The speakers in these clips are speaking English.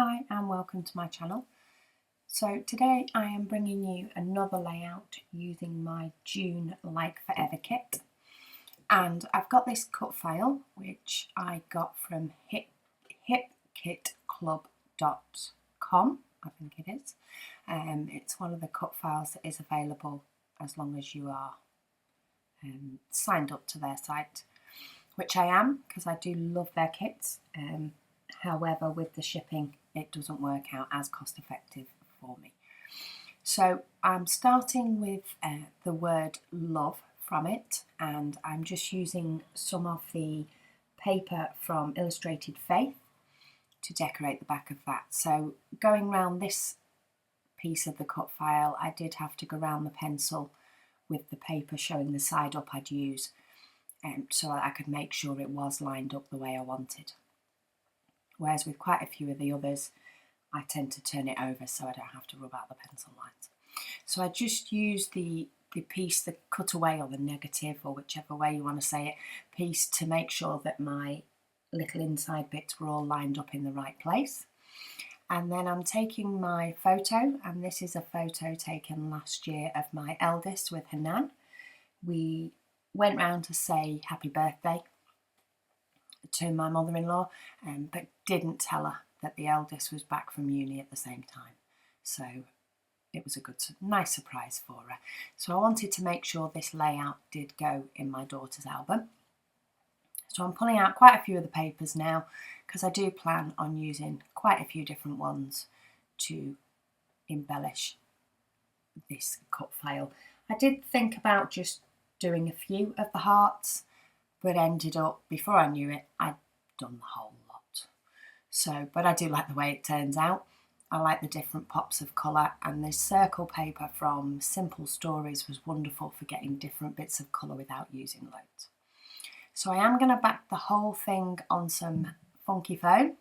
Hi and welcome to my channel. So today I am bringing you another layout using my June Like Forever kit, and I've got this cut file which I got from hipkitclub.com, I think it is. It's one of the cut files that is available as long as you are signed up to their site, which I am because I do love their kits. However, with the shipping, it doesn't work out as cost effective for me. So I'm starting with the word love from it, and I'm just using some of the paper from Illustrated Faith to decorate the back of that. So going around this piece of the cut file, I did have to go around the pencil with the paper showing the side up I'd use, so that I could make sure it was lined up the way I wanted. Whereas with quite a few of the others, I tend to turn it over so I don't have to rub out the pencil lines. So I just use the piece, the cutaway or the negative, or whichever way you want to say it, piece to make sure that my little inside bits were all lined up in the right place. And then I'm taking my photo, and this is a photo taken last year of my eldest with her nan. We went round to say happy birthday to my mother-in-law, but didn't tell her that the eldest was back from uni at the same time. So it was a nice surprise for her. So I wanted to make sure this layout did go in my daughter's album. So I'm pulling out quite a few of the papers now because I do plan on using quite a few different ones to embellish this cut file. I did think about just doing a few of the hearts, but ended up, before I knew it, I'd done the whole lot. So, but I do like the way it turns out. I like the different pops of colour, and this circle paper from Simple Stories was wonderful for getting different bits of colour without using loads. So I am going to back the whole thing on some funky foam,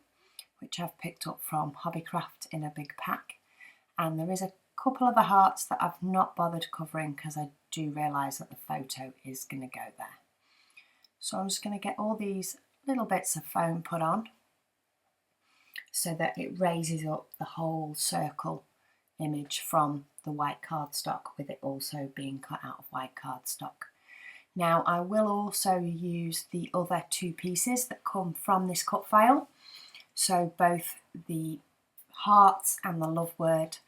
which I've picked up from Hobbycraft in a big pack. And there is a couple of the hearts that I've not bothered covering because I do realise that the photo is going to go there. So I'm just going to get all these little bits of foam put on so that it raises up the whole circle image from the white cardstock, with it also being cut out of white cardstock. Now I will also use the other two pieces that come from this cut file, so both the hearts and the love word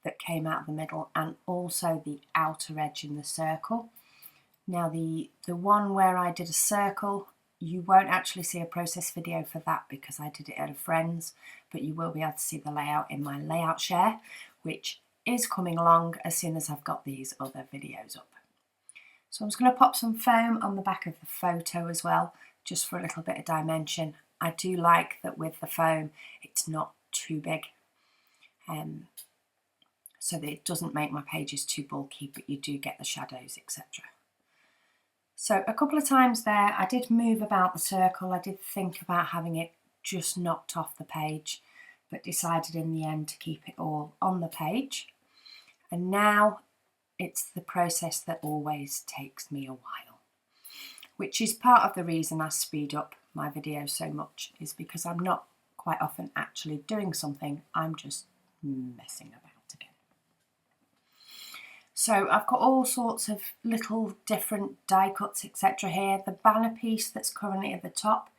that came out of the middle, and also the outer edge in the circle. Now the one where I did a circle, you won't actually see a process video for that because I did it at a friend's, but you will be able to see the layout in my layout share, which is coming along as soon as I've got these other videos up. So I'm just going to pop some foam on the back of the photo as well, just for a little bit of dimension. I do like that with the foam it's not too big, so that it doesn't make my pages too bulky, but you do get the shadows, etc. So a couple of times there I did move about the circle. I did think about having it just knocked off the page, but decided in the end to keep it all on the page. And now it's the process that always takes me a while, which is part of the reason I speed up my videos so much, is because I'm not quite often actually doing something, I'm just messing about again. So I've got all sorts of little different die cuts, etc. here. The banner piece that's currently at the top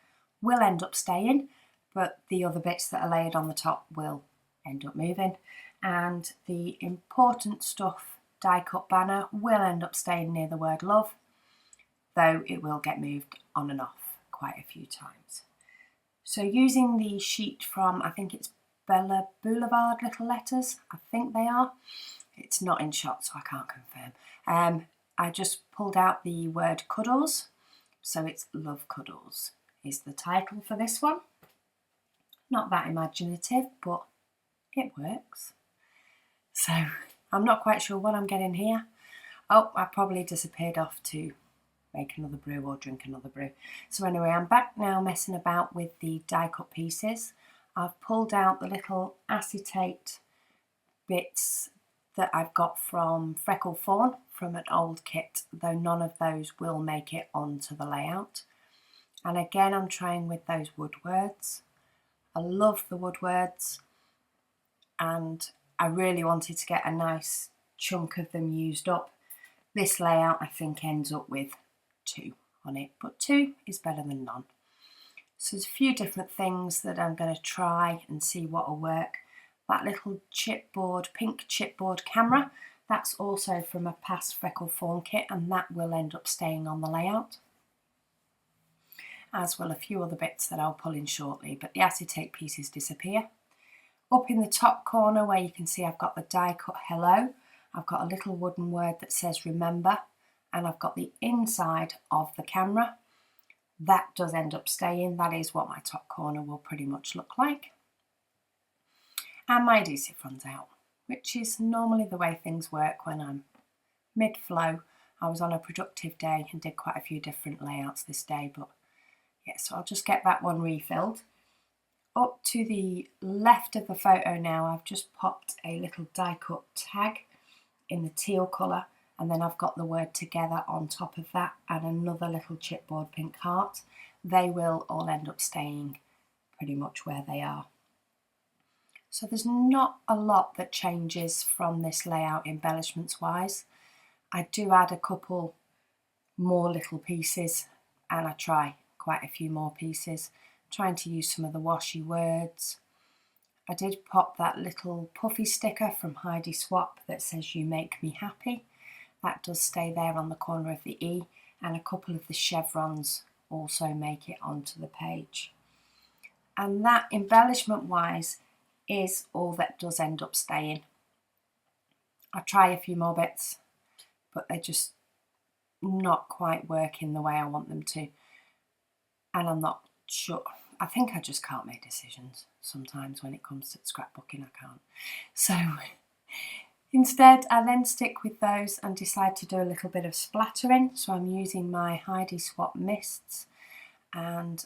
will end up staying, but the other bits that are laid on the top will end up moving. And the important stuff die cut banner will end up staying near the word love, though it will get moved on and off quite a few times. So using the sheet from, I think it's Bella Boulevard Little Letters, I think they are. It's not in shot, so I can't confirm. I just pulled out the word Cuddles, so it's Love Cuddles is the title for this one. Not that imaginative, but it works. So I'm not quite sure what I'm getting here. Oh, I probably disappeared off to make another brew or drink another brew. So anyway, I'm back now messing about with the die cut pieces. I've pulled out the little acetate bits that I've got from Freckle Fawn from an old kit, though none of those will make it onto the layout. And again, I'm trying with those wood words. I love the wood words, and I really wanted to get a nice chunk of them used up. This layout I think ends up with 2 on it, but 2 is better than none. So there's a few different things that I'm going to try and see what will work. That little chipboard, pink chipboard camera, that's also from a past Freckle Fawn kit, and that will end up staying on the layout, as will a few other bits that I'll pull in shortly, but the acetate pieces disappear. Up in the top corner where you can see I've got the die cut hello, I've got a little wooden word that says remember, and I've got the inside of the camera. That does end up staying. That is what my top corner will pretty much look like. And my adhesive runs out, which is normally the way things work when I'm mid-flow. I was on a productive day and did quite a few different layouts this day, but yeah, so I'll just get that one refilled. Up to the left of the photo now, I've just popped a little die cut tag in the teal colour, and then I've got the word together on top of that and another little chipboard pink heart. They will all end up staying pretty much where they are. So there's not a lot that changes from this layout embellishments wise. I do add a couple more little pieces, and I try quite a few more pieces, trying to use some of the washi words. I did pop that little puffy sticker from Heidi Swap that says you make me happy. That does stay there on the corner of the E, and a couple of the chevrons also make it onto the page. And that embellishment wise is all that does end up staying. I try a few more bits, but they're just not quite working the way I want them to. And I'm not sure. I think I just can't make decisions sometimes when it comes to scrapbooking. I can't. So instead, I then stick with those and decide to do a little bit of splattering. So I'm using my Heidi Swap mists, and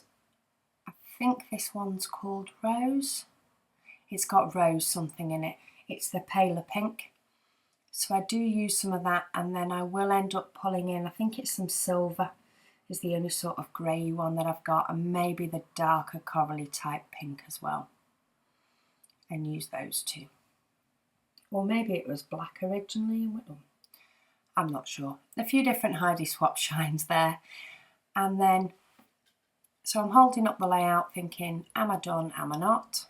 I think this one's called Rose. It's got rose something in it. It's the paler pink. So I do use some of that, and then I will end up pulling in, I think it's some silver is the only sort of grey one that I've got, and maybe the darker corally type pink as well, and use those two. Or maybe it was black originally. I'm not sure. A few different Heidi Swap shines there. And then, so I'm holding up the layout thinking, am I done, am I not?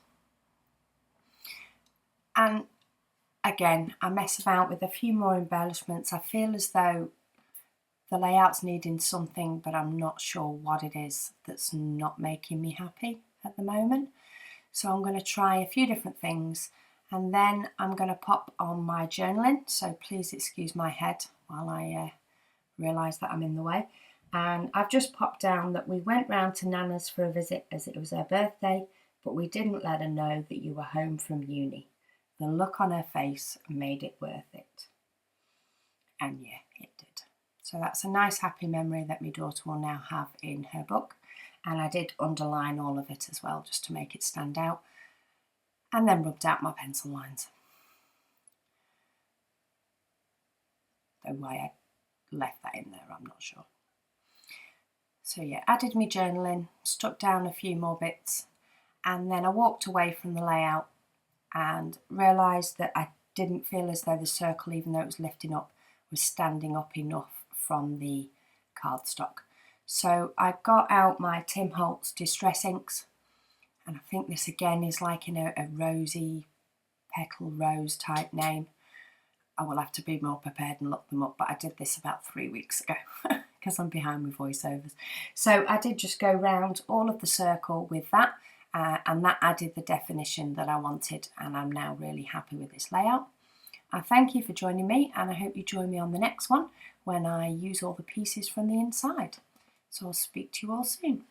And again, I mess about with a few more embellishments. I feel as though the layout's needing something, but I'm not sure what it is that's not making me happy at the moment. So I'm going to try a few different things, and then I'm going to pop on my journaling. So please excuse my head while I realise that I'm in the way. And I've just popped down that we went round to Nana's for a visit as it was her birthday, but we didn't let her know that you were home from uni. The look on her face made it worth it. And yeah, it did. So that's a nice happy memory that my daughter will now have in her book. And I did underline all of it as well, just to make it stand out. And then rubbed out my pencil lines. Though why I left that in there, I'm not sure. So yeah, added me journaling, stuck down a few more bits, and then I walked away from the layout and realised that I didn't feel as though the circle, even though it was lifting up, was standing up enough from the cardstock. So I got out my Tim Holtz Distress Inks, and I think this again is like in a rosy petal rose type name. I will have to be more prepared and look them up, but I did this about 3 weeks ago because I'm behind with voiceovers. So I did just go round all of the circle with that, and that added the definition that I wanted, and I'm now really happy with this layout. I thank you for joining me, and I hope you join me on the next one when I use all the pieces from the inside. So I'll speak to you all soon.